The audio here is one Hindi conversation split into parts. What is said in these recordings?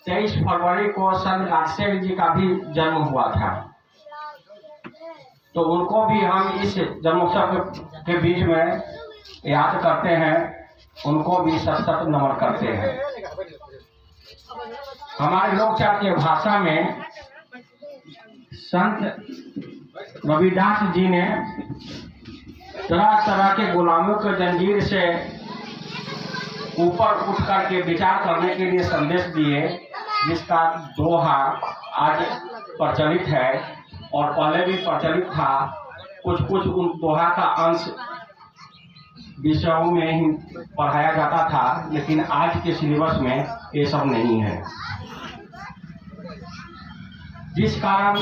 23 फरवरी को संत राजशेखर जी का भी जन्म हुआ था, तो उनको भी हम इस जन्मोत्सव के बीच में याद करते हैं, उनको भी सत सत नमन करते हैं। हमारे लोकचार की भाषा में संत रविदास जी ने तरह तरह के गुलामों के जंजीर से ऊपर उठ करके विचार करने के लिए संदेश दिए, जिसका दोहा आज प्रचलित है और पहले भी प्रचलित था। कुछ कुछ उन दोहा का अंश विषयों में ही पढ़ाया जाता था, लेकिन आज के सिलेबस में ये सब नहीं है, जिस कारण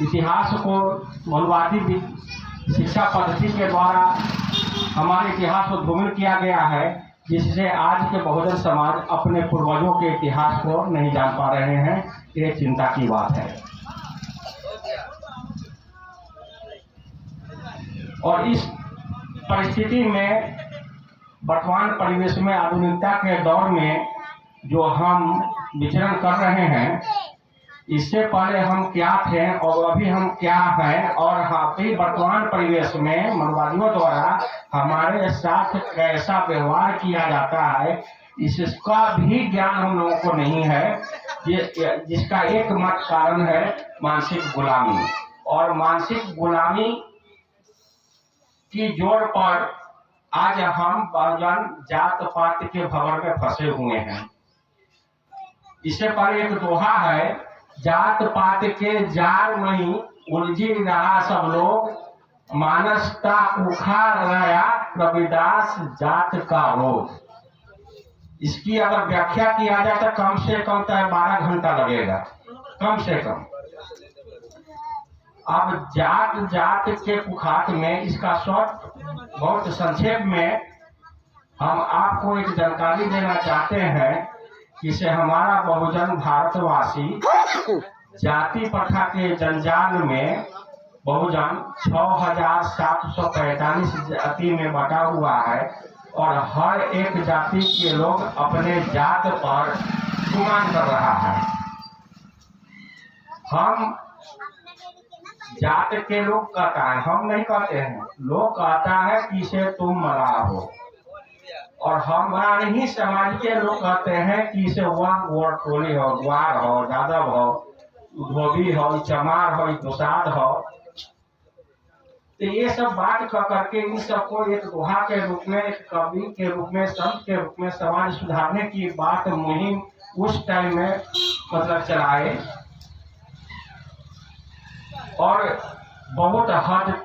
इतिहास को मूलवादी शिक्षा पद्धति के द्वारा हमारे इतिहास को धूमिल किया गया है, जिससे आज के बहुजन समाज अपने पूर्वजों के इतिहास को नहीं जान पा रहे हैं। ये चिंता की बात है। और इस परिस्थिति में वर्तमान परिवेश में आधुनिकता के दौर में जो हम विचरण कर रहे हैं, इससे पहले हम क्या थे और अभी हम क्या हैं, और अभी वर्तमान परिवेश में मनवादियों द्वारा हमारे साथ कैसा व्यवहार किया जाता है, इसका भी ज्ञान हम लोगों को नहीं है। जिसका एकमात्र कारण है मानसिक गुलामी, और मानसिक गुलामी की जोर पर आज हम बहुजन जात पात के भंवर में फंसे हुए हैं। इससे पहले एक दोहा है, जात पात के जाल में उलझी रहा सब लोग, मानसता उखाड़ रहा रविदास जात का रोग। इसकी अगर व्याख्या किया जाए तो कम से कम 12 घंटा लगेगा, कम से कम। अब जात जात के कुखात में इसका शॉर्ट बहुत संक्षेप में हम आपको एक जानकारी देना चाहते हैं, जिसे हमारा बहुजन भारतवासी जाति प्रथा के जंजाल में बहुजन 6745 जाति में बटा हुआ है, और हर एक जाति के लोग अपने जात पर गुमान कर रहा है। हम जात के लोग कहता है, हम नहीं कहते हैं, लोग कहता है कि इसे तुम मरा हो, और हमारे ही समाज के लोग कहते हैं कि इसे वह टोली हो, ग्वार हो, यादव हो, धोबी हो, चमार हो, दुसाद हो। तो ये सब बात कह करके इन सबको एक दोहा के रूप में, एक कवि के रूप में, संत के रूप में समाज सुधारने की बात मुहिम उस टाइम में मतलब चलाए, और बहुत हद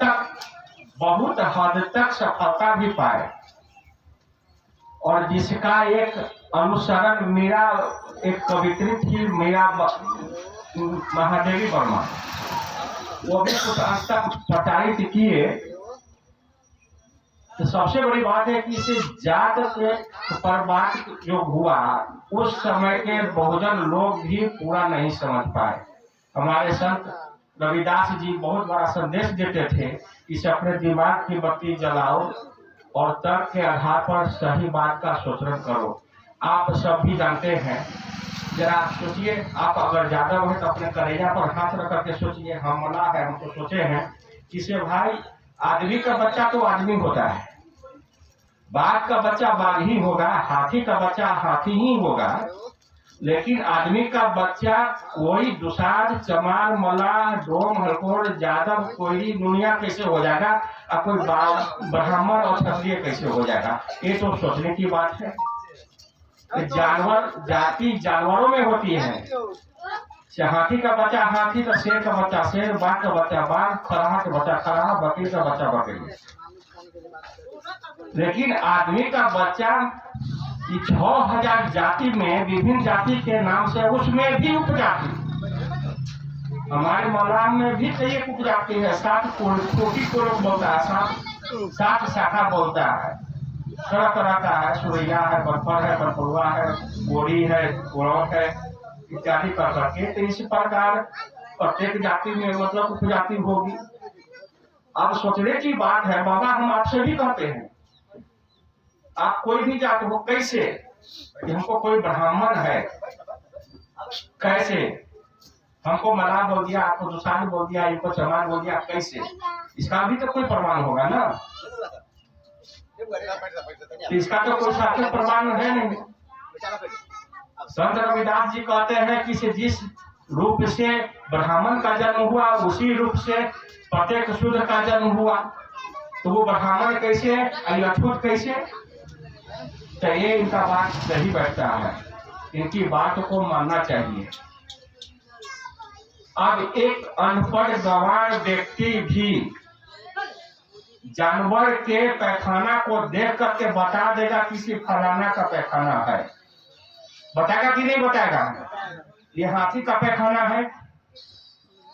तक सफलता भी पाए। और जिसका एक अनुसरण मीरा, एक कवित्री थी मीरा महादेवी वर्मा, वो भी कुछ हद तक प्रचारित किए। तो सबसे बड़ी बात है कि इसे जात के पर बात जो हुआ, उस समय के बहुजन लोग भी पूरा नहीं समझ पाए। हमारे संत रविदास जी बहुत बड़ा संदेश देते थे, इसे अपने दिमाग की बत्ती जलाओ और तर्क के आधार पर सही बात का शोषण करो। आप सब भी जानते हैं, जरा सोचिए, आप अगर ज्यादा हो तो अपने कलेजा पर हाथ रख करके सोचिए। हम मना है, हम तो सोचे हैं कि से भाई आदमी का बच्चा तो आदमी होता है, बाघ का बच्चा बाघ ही होगा, हाथी का बच्चा हाथी ही होगा, लेकिन आदमी का बच्चा कोई दुसाद, चमार, मल्लाह, डोम, हलकोड़, यादव, कोयली, दुनिया कैसे हो जाएगा, और कोई ब्राह्मण और क्षत्रिय कैसे हो जाएगा? ये तो सोचने की बात है। जानवर जाति जानवरों में होती है। हाथी का बच्चा हाथी, तो शेर का बच्चा शेर, बाघ का बच्चा बाघ, खरहा का बच्चा खरहा, बकरी का बच्चा बकरी। लेकिन आदमी का बच्चा 6000 जाति में विभिन्न जाति के नाम से, उसमें भी उपजाति, हमारे मल्लाह में भी तो एक उपजाति है, 7 कोटि को लोग बोलता है, 7 शाखा बोलता है, तरह तरह का है, सुरैया है, बरफर है, बरफुआ है, गोरी है, गोरख है, इत्यादि कर करके। तो इस प्रकार प्रत्येक जाति में मतलब उपजाति होगी। अब सोचने की बात है, बाबा हम आपसे भी कहते हैं, आप कोई भी जात हो, कैसे कि हमको कोई ब्राह्मण है कैसे? हमको मलाह बोल दिया, आपको दुसाध बोल दिया, इनको चमार बोल दिया, कैसे? इसका भी तो कोई प्रमाण होगा ना। तो इसका तो कोई शास्त्रीय प्रमाण है नहीं। संत रविदास जी कहते हैं कि जिस रूप से ब्राह्मण का जन्म हुआ उसी रूप से प्रत्येक शूद्र का जन्म हुआ, तो वो ब्राह्मण कैसे अछूत कैसे? तो ये इनका बात सही बैठता है, इनकी बात को मानना चाहिए। अब एक अनपढ़ गंवार व्यक्ति भी जानवर के पैखाना को देख करके बता देगा किसी फलाना का पैखाना है, बताएगा कि नहीं बताएगा? ये हाथी का पैखाना है,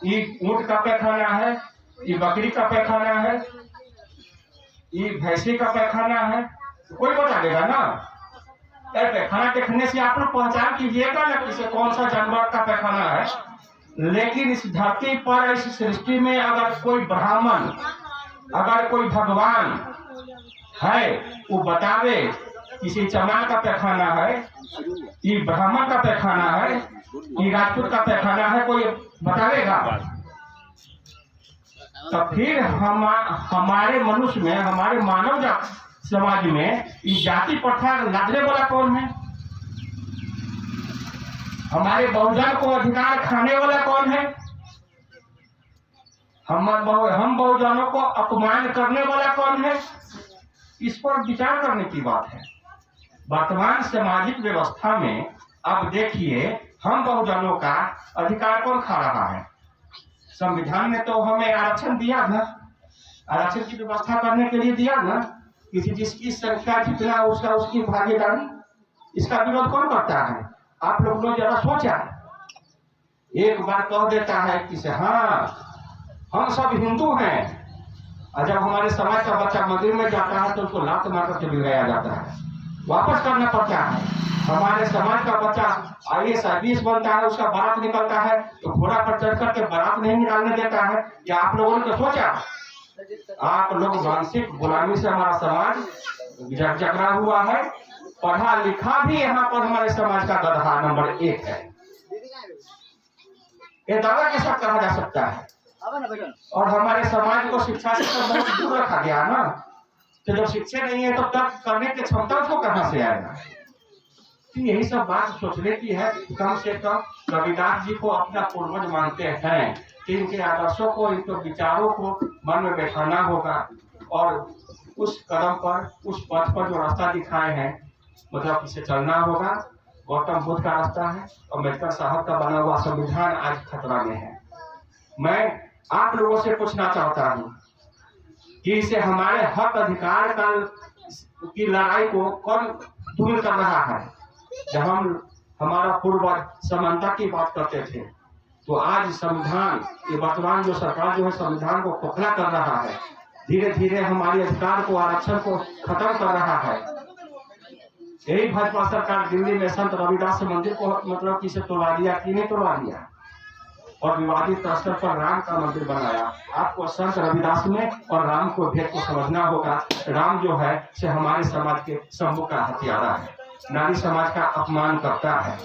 ये ऊंट का पैखाना है, ये बकरी का पैखाना है, ये भैंसी का पैखाना है, तो कोई बता देगा ना। पैखाना देखने से आप लोग पहचान कीजिएगा ना किसे कौन सा जानवर का पैखाना है। लेकिन इस धरती पर इस सृष्टि में अगर कोई ब्राह्मण, अगर कोई भगवान है, वो बतावे किसी चमार का पैखाना है, ये ब्राह्मण का पैखाना है, ये राजपूत का पैखाना है, कोई बतावेगा? तो फिर हमारे मनुष्य में, हमारे मानव समाज में ये जाति प्रथा लादने वाला कौन है? हमारे बहुजन को अधिकार खाने वाला कौन है? हम बहुजनों को अपमान करने वाला कौन है? इस पर विचार करने की बात है। वर्तमान सामाजिक व्यवस्था में अब देखिए, हम बहुजनों का अधिकार कौन खा रहा है? संविधान ने तो हमें आरक्षण दिया ना, आरक्षण की व्यवस्था करने के लिए दिया ना, किसी जिसकी संख्या जितना उसका उसकी भागीदारी। इसका विरोध कौन करता है? आप लोग जरा सोचा, एक बार कह देता है कि हाँ हम सब हिंदू हैं, और जब हमारे समाज का बच्चा मंदिर में जाता है तो उसको लात मारकर चले गया जाता है, वापस करना पड़ता है। हमारे समाज का बच्चा IAS IPS बनता है, उसका बारात निकलता है तो घोड़ा पर चढ़ करके बारात नहीं निकालने देता है। या आप लोगों ने सोचा? आप लोग मानसिक गुलामी से हमारा समाज जकड़ा हुआ है। पढ़ा लिखा भी यहाँ पर हमारे समाज का गधा नंबर 1 है, ये दावा के साथ कहा जा सकता है। और हमारे समाज को शिक्षा से तो बहुत दूर रखा गया ना, तो जब शिक्षा नहीं है तो तब करने की क्षमता उसको कहां से आएगा? तो यही सब बात सोचने की है। कम से कम रविदास जी को अपना पूर्वज मानते हैं कि इनके आदर्शों को, इनके विचारों को मन में बैठाना होगा और उस कदम पर, उस पथ पर जो रास्ता दिखाए हैं, मतलब इसे चलना होगा। गौतम बुद्ध का रास्ता है, अम्बेडकर साहब का बना हुआ संविधान आज खतरा में है। मैं आप लोगों से पूछना चाहता हूँ कि इसे हमारे हक अधिकार की लड़ाई को कौन दूर कर रहा है? जब हमारा पूर्वज समानता की बात करते थे, तो आज संविधान, ये वर्तमान जो सरकार जो है संविधान को खोखला कर रहा है, धीरे धीरे हमारे अधिकार को, आरक्षण को खत्म कर रहा है। यही भाजपा सरकार दिल्ली में संत रविदास मंदिर को मतलब किसे तोड़वा दिया कि नहीं तोड़वा दिया, और विवादित स्थल पर राम का मंदिर बनाया। आपको संत रविदास में और राम को भेद को समझना होगा। राम जो है से हमारे समाज के समूह का हथियारा है, नारी समाज का अपमान करता है।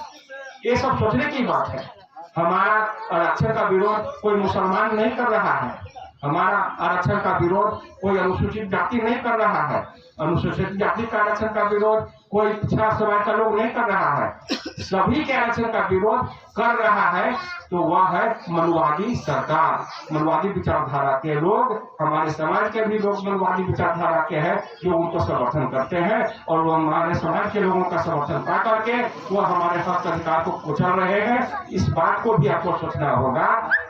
ये सब सोचने की बात है। हमारा आरक्षण का विरोध कोई मुसलमान नहीं कर रहा है, हमारा आरक्षण का विरोध कोई अनुसूचित जाति नहीं कर रहा है, अनुसूचित जाति का आरक्षण का विरोध कोई पिछड़ा समाज का लोग नहीं कर रहा है। सभी के आरक्षण का विरोध कर रहा है तो वह है मनुवादी सरकार, मनुवादी विचारधारा के लोग। हमारे समाज के भी लोग मनुवादी विचारधारा के हैं जो उनको समर्थन करते हैं, और वो हमारे समाज के लोगों का समर्थन पा करके वो हमारे हक अधिकार को कुचल रहे हैं। इस बात को भी आपको सोचना होगा।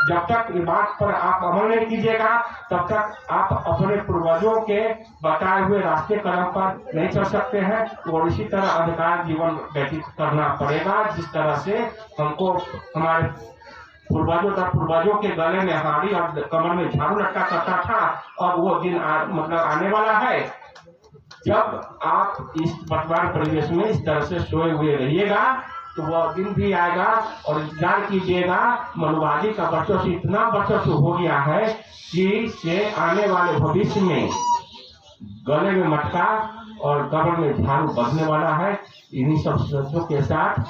जब तक इस बात पर आप अमल नहीं कीजिएगा तब तक आप अपने पूर्वजों के बताए हुए रास्ते कदम पर नहीं चल सकते हैं, और इसी तरह अधिकार जीवन व्यतीत करना पड़ेगा जिस तरह से हमको हमारे पूर्वजों के गले में हाड़ी और कमर में झाड़ू लटका करता था। और वो दिन मतलब आने वाला है जब आप इस वर्तमान परिवेश में इस तरह से सोए हुए रहिएगा, तो वह दिन भी आएगा। और इंतजार कीजिएगा, मनुवादी का वर्चस्व इतना वर्चस्व हो गया है कि से आने वाले भविष्य में गले में मटका और कमर में झाड़ू बजने वाला है। इन्हीं सब सोचों के साथ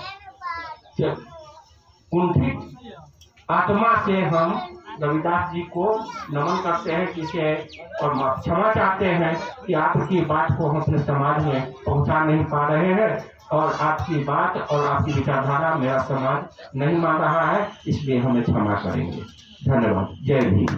कुंठित आत्मा से हम रविदास जी को नमन करते हैं किसे और क्षमा चाहते हैं कि आपकी बात को हम अपने समाज में पहुंचा नहीं पा रहे हैं और आपकी बात और आपकी विचारधारा मेरा समाज नहीं मान रहा है, इसलिए हमें क्षमा करेंगे। धन्यवाद। जय भीम।